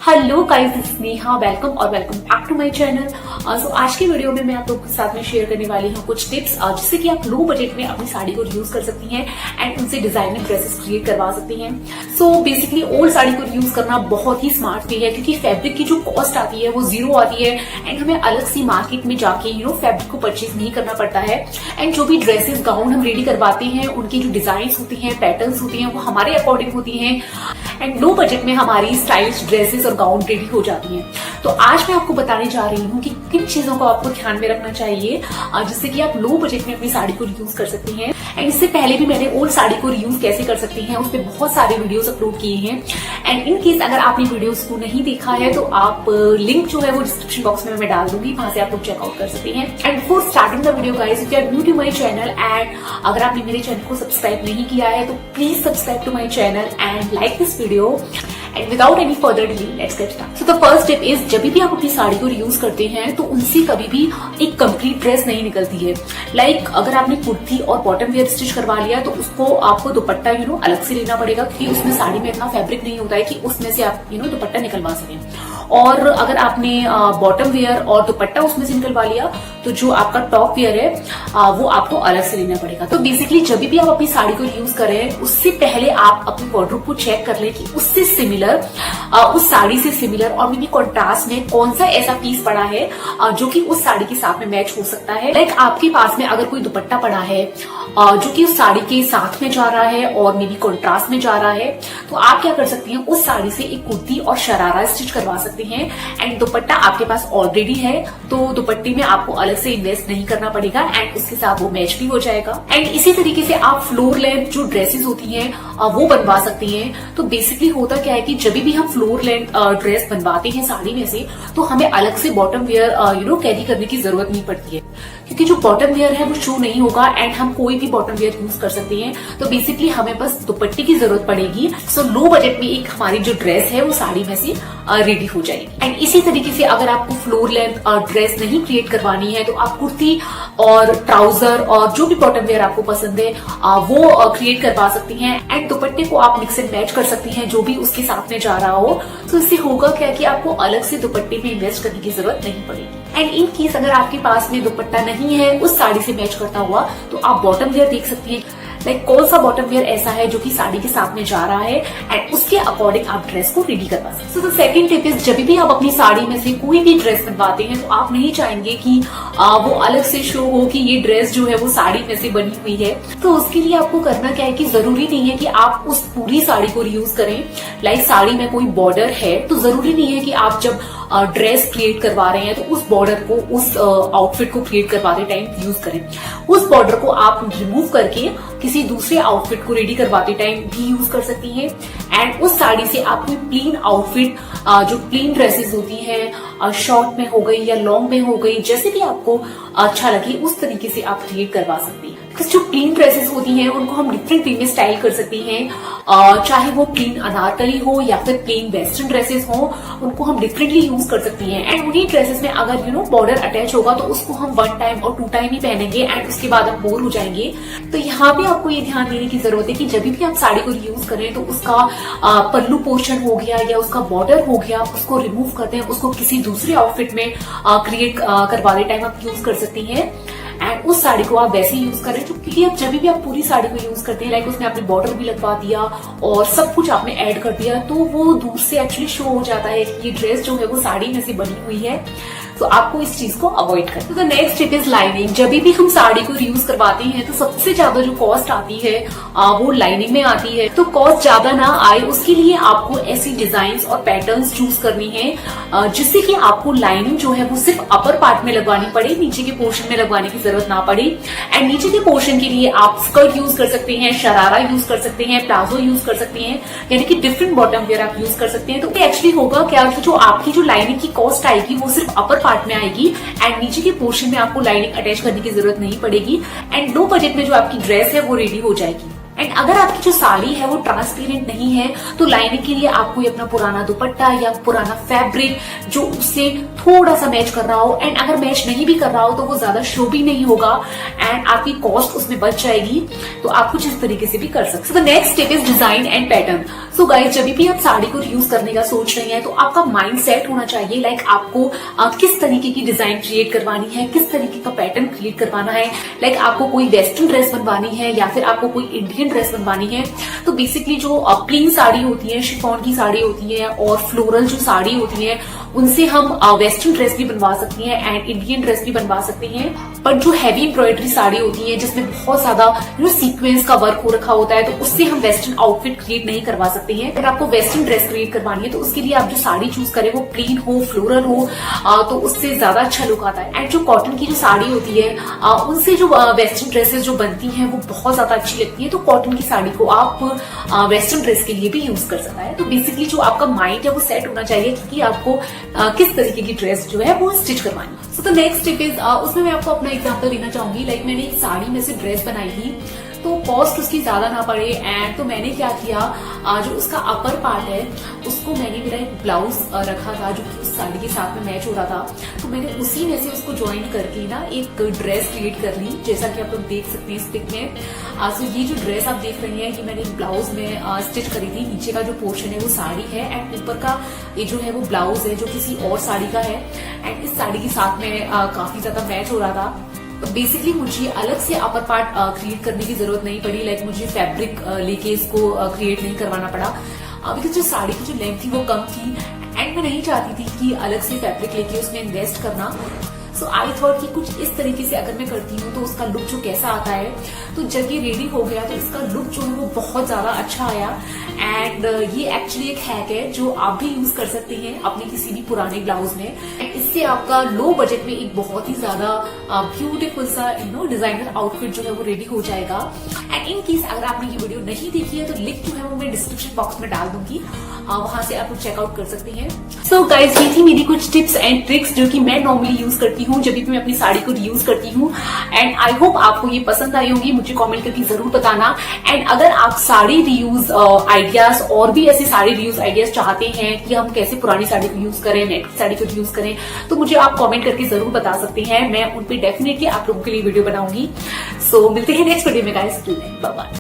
Hello guys, this is Neha. Welcome back to my channel. So आज की video में मैं आप लोगों के साथ में शेयर करने वाली हूँ कुछ टिप्स जिससे कि आप लो बजट में अपनी साड़ी को यूज कर सकती हैं एंड उनसे डिजाइनर ड्रेसेस क्रिएट करवा सकती हैं। सो बेसिकली ओल्ड साड़ी को यूज करना बहुत ही स्मार्ट वे है, क्योंकि फैब्रिक की जो कॉस्ट आती है वो जीरो आती है एंड हमें अलग सी मार्केट में जाके फैब्रिक को परचेज नहीं करना पड़ता है। एंड जो भी ड्रेसेस गाउन हम रेडी करवाते हैं उनकी जो डिजाइन होती है, पैटर्न्स होती हैं, वो हमारे अकॉर्डिंग होती हैं एंड लो बजट में हमारी स्टाइलिश ड्रेसेस और गाउन रेडी हो जाती हैं। तो आज मैं आपको बताने जा रही हूँ कि किन चीजों को आपको ध्यान में रखना चाहिए जिससे कि आप लो बजट में अपनी साड़ी को यूज कर सकती हैं। एंड इससे पहले भी मैंने ओल्ड साड़ी को यूज कैसे कर सकती हैं उस पर बहुत सारे वीडियोस अपलोड किए हैं। एंड इन केस अगर आपने वीडियोस को नहीं देखा है तो आप लिंक जो है वो डिस्क्रिप्शन बॉक्स में मैं डाल दूंगी, वहां से आप लोग चेकआउट कर सकते हैं। And before starting the video guys, if you are new to my channel and अगर आपने मेरे चैनल को सब्सक्राइब नहीं किया है तो please subscribe to my channel and like this video. And without any further delay, let's get started. So the first tip is, जब भी आप अपनी साड़ी को रीयूज करते हैं तो उनसे कभी भी एक कंप्लीट ड्रेस नहीं निकलती है। लाइक अगर आपने कुर्ती और बॉटम वेयर स्टिच करवा लिया तो उसको आपको दुपट्टा अलग से लेना पड़ेगा, क्योंकि उसमें साड़ी में इतना फैब्रिक नहीं होता है कि उसमें से आप दुपट्टा निकलवा सकें। और अगर आपने बॉटम वेयर और दुपट्टा उसमें से निकलवा लिया तो जो आपका टॉप वेयर है वो आपको अलग से लेना पड़ेगा। तो बेसिकली जब भी आप अपनी साड़ी को यूज करें उससे पहले आप अपनी वार्डरोब को चेक कर लें कि उससे सिमिलर उस साड़ी से सिमिलर और मेबी कॉन्ट्रास्ट में कौन सा ऐसा पीस पड़ा है जो कि उस साड़ी के साथ में मैच हो सकता है। लाइक आपके पास में अगर कोई दुपट्टा पड़ा है जो कि उस साड़ी के साथ में जा रहा है और मेबी कॉन्ट्रास्ट में जा रहा है, तो आप क्या कर सकती हैं, उस साड़ी से एक कुर्ती और शरारा स्टिच करवा सकती हैं। एंड दुपट्टा आपके पास ऑलरेडी है तो दुपट्टे में आपको अलग से इन्वेस्ट नहीं करना पड़ेगा एंड उसके साथ वो मैच भी हो जाएगा। एंड इसी तरीके से आप फ्लोर लेंथ जो ड्रेसेस होती हैं वो बनवा सकती हैं। तो बेसिकली होता क्या है कि जब भी हम फ्लोर लेंथ ड्रेस बनवाते हैं साड़ी में से, तो हमें अलग से बॉटम वेयर कैरी करने की जरूरत नहीं पड़ती है, क्योंकि जो बॉटम वेयर है वो शो नहीं होगा एंड हम कोई भी बॉटम वेयर यूज कर सकते हैं। तो बेसिकली हमें बस दुपट्टे की जरूरत पड़ेगी। सो लो बजट में एक हमारी जो ड्रेस है वो साड़ी में से रेडी हो जाएगी। एंड इसी तरीके से अगर आपको फ्लोर लेंथ ड्रेस नहीं क्रिएट करवानी है तो आप कुर्ती और ट्राउजर और जो भी बॉटम वेयर आपको पसंद है वो क्रिएट करवा सकती हैं। एंड दुपट्टे को आप मिक्स एंड मैच कर सकती हैं जो भी उसके साथ में जा रहा हो। तो इससे होगा क्या कि आपको अलग से दुपट्टे में इन्वेस्ट करने की जरूरत नहीं पड़ेगी। एंड इन केस अगर आपके पास में दुपट्टा नहीं है उस साड़ी से मैच करता हुआ तो आप बॉटम वेयर देख सकती हैं, लाइक कौन सा बॉटम वेयर ऐसा है जो कि साड़ी के साथ में जा रहा है एंड उसके अकॉर्डिंग आप ड्रेस को रेडी करवा सकते हैं। So the second tip is, जब भी आप अपनी साड़ी में से कोई भी ड्रेस बनवाते हैं तो आप नहीं चाहेंगे कि वो अलग से शो हो कि ये ड्रेस जो है वो साड़ी में से बनी हुई है। तो उसके लिए आपको करना क्या है कि जरूरी नहीं है कि आप उस पूरी साड़ी को रीयूज करें। लाइक साड़ी में कोई बॉर्डर है तो जरूरी नहीं है कि आप जब ड्रेस क्रिएट करवा रहे हैं तो उस बॉर्डर को, उस आउटफिट को क्रिएट करवाते टाइम यूज करें। उस बॉर्डर को आप रिमूव करके किसी दूसरे आउटफिट को रेडी करवाते टाइम भी यूज कर सकती हैं। एंड उस साड़ी से आप कोई प्लेन आउटफिट, जो प्लेन ड्रेसेस होती हैं, शॉर्ट में हो गई या लॉन्ग में हो गई, जैसे भी आपको अच्छा लगे उस तरीके से आप क्रिएट करवा सकती हैं। जो प्लेन ड्रेसेस होती हैं उनको हम डिफरेंट वे में स्टाइल कर सकती हैं, चाहे वो प्लेन अनारकली हो या फिर प्लेन वेस्टर्न ड्रेसेस हो, उनको हम डिफरेंटली यूज कर सकती हैं। एंड उन्हीं ड्रेसेस में अगर बॉर्डर अटैच होगा तो उसको हम 1 टाइम और 2 टाइम ही पहनेंगे एंड उसके बाद हम बोर हो जाएंगे। तो यहाँ पे आपको ये ध्यान देने की जरूरत है कि जब भी आप साड़ी को यूज करें तो उसका पल्लू पोर्शन हो गया या उसका बॉर्डर हो गया उसको रिमूव करते हैं, उसको किसी दूसरे आउटफिट में क्रिएट करवाने टाइम आप यूज कर सकती हैं। एंड उस साड़ी को आप वैसे ही यूज करें, क्योंकि आप जब भी आप पूरी साड़ी को यूज करते हैं, लाइक उसमें आपने बॉर्डर भी लगवा दिया और सब कुछ आपने ऐड कर दिया, तो वो दूर से एक्चुअली शो हो जाता है कि ये ड्रेस जो है वो साड़ी में से बनी हुई है। तो आपको इस चीज को अवॉइड करना। तो the next tip is lining. जब भी हम साड़ी को रीयूज करवाते हैं तो सबसे ज्यादा जो कॉस्ट आती है वो लाइनिंग में आती है। तो कॉस्ट ज्यादा ना आए उसके लिए आपको ऐसी डिजाइन और पैटर्न्स चूज करनी है जिससे कि आपको लाइनिंग जो है वो सिर्फ अपर पार्ट में लगवानी पड़े, नीचे के पोर्शन में लगवाने की जरूरत ना पड़े। एंड नीचे के पोर्शन के लिए आप स्कर्ट यूज कर सकते हैं, शरारा यूज कर सकते हैं, प्लाजो यूज कर सकते हैं, यानी कि डिफरेंट बॉटम वेयर आप यूज कर सकते हैं। तो एक्चुअली होगा क्या कि जो आपकी जो लाइनिंग की कॉस्ट आएगी वो सिर्फ अपर पार्ट में आएगी एंड नीचे के पोर्शन में आपको लाइनिंग अटैच करने की जरूरत नहीं पड़ेगी एंड लो बजट में जो आपकी ड्रेस है वो रेडी हो जाएगी। एंड अगर आपकी जो साड़ी है वो ट्रांसपेरेंट नहीं है तो लाइनिंग के लिए आपको अपना पुराना दुपट्टा या पुराना फैब्रिक जो उससे थोड़ा सा मैच कर रहा हो, एंड अगर मैच नहीं भी कर रहा हो तो वो ज्यादा शो भी नहीं होगा एंड आपकी कॉस्ट उसमें बच जाएगी। तो आप कुछ इस तरीके से भी कर सकते हैं। Next step is design and pattern. So guys, जब भी आप साड़ी को यूज करने का सोच रहे हैं तो आपका माइंड सेट होना चाहिए लाइक आपको किस तरीके की डिजाइन क्रिएट करवानी है, किस तरीके का पैटर्न क्रिएट करवाना है। लाइक आपको कोई वेस्टर्न ड्रेस बनवानी है या फिर आपको कोई इंडियन ड्रेस बनवानी है। तो बेसिकली जो प्लेन साड़ी होती है, शिफॉन की साड़ी होती है और फ्लोरल जो साड़ी होती है, उनसे हम वेस्टर्न ड्रेस भी बनवा सकती हैं एंड इंडियन ड्रेस भी बनवा सकते हैं। पर जो हैवी एम्ब्रॉयडरी साड़ी होती है जिसमें बहुत ज्यादा सीक्वेंस का वर्क हो रखा होता है, तो उससे हम वेस्टर्न आउटफिट क्रिएट नहीं करवा सकते हैं। अगर आपको वेस्टर्न ड्रेस क्रिएट करवानी है तो उसके लिए आप जो साड़ी चूज करें वो प्लेन हो, फ्लोरल हो, तो उससे ज्यादा अच्छा लुक आता है। एंड जो कॉटन की जो साड़ी होती है उनसे जो वेस्टर्न ड्रेसेस जो बनती हैं वो बहुत ज्यादा अच्छी लगती है। तो कॉटन की साड़ी को आप वेस्टर्न ड्रेस के लिए भी यूज कर सकता है। तो बेसिकली जो आपका माइंड है वो सेट होना चाहिए कि आपको किस तरीके की ड्रेस जो है वो स्टिच करवानी। So the next step is, उसमें मैं आपको अपना एग्जांपल देना चाहूंगी। लाइक मैंने एक साड़ी में से ड्रेस बनाई थी तो कॉस्ट उसकी ज्यादा ना पड़े एंड तो मैंने क्या किया, जो उसका अपर पार्ट है उसको मैंने मेरा एक ब्लाउज रखा था जो कि उस साड़ी के साथ में मैच हो रहा था। तो मैंने उसी में से उसको ज्वाइन करके ना एक ड्रेस क्रिएट कर ली, जैसा कि आप लोग देख सकते हैं इस पिक में। सो ये जो ड्रेस आप देख रही हैं ये मैंने एक ब्लाउज में स्टिच करी थी। नीचे का जो पोर्शन है वो साड़ी है एंड ऊपर का ये जो है वो ब्लाउज है जो किसी और साड़ी का है एंड इस साड़ी के साथ में काफी ज्यादा मैच हो रहा था। तो बेसिकली मुझे अलग से अपर पार्ट क्रिएट करने की जरूरत नहीं पड़ी। लाइक मुझे फैब्रिक लेके इसको क्रिएट नहीं करवाना पड़ा बिकॉज जो साड़ी की जो लेंथ थी वो कम थी एंड मैं नहीं चाहती थी कि अलग से फैब्रिक लेके उसमें इन्वेस्ट करना। सो आई थॉट कि कुछ इस तरीके से अगर मैं करती हूँ तो उसका लुक जो कैसा आता है। तो जब ये रेडी हो गया तो इसका लुक जो है वो बहुत ज्यादा अच्छा आया एंड ये एक्चुअली एक हैक है जो आप भी यूज कर सकते हैं अपने किसी भी पुराने ब्लाउज में। एंड इससे आपका लो बजट में एक बहुत ही ज्यादा ब्यूटीफुल सा डिजाइनर आउटफिट जो है वो रेडी हो जाएगा। एंड इन केस अगर आपने ये वीडियो नहीं देखी है तो लिंक जो है वो मैं डिस्क्रिप्शन बॉक्स में डाल दूंगी, वहां से आप चेकआउट कर सकते हैं। सो गाइज, ये थी मेरी कुछ टिप्स एंड ट्रिक्स जो कि मैं नॉर्मली यूज करती हूँ जब भी मैं अपनी साड़ी को रीयूज करती हूँ एंड आई होप आपको ये पसंद आई होगी। मुझे कमेंट करके जरूर बताना। एंड अगर आप साड़ी रीयूज आइडियाज और भी ऐसे साड़ी रीयूज आइडियाज चाहते हैं कि हम कैसे पुरानी साड़ी को यूज करें, नेट साड़ी को यूज करें, तो मुझे आप कमेंट करके जरूर बता सकते हैं। मैं उन पे डेफिनेटली आप लोगों के लिए वीडियो बनाऊंगी। सो मिलते हैं नेक्स्ट वीडियो में गाइस। Bye bye.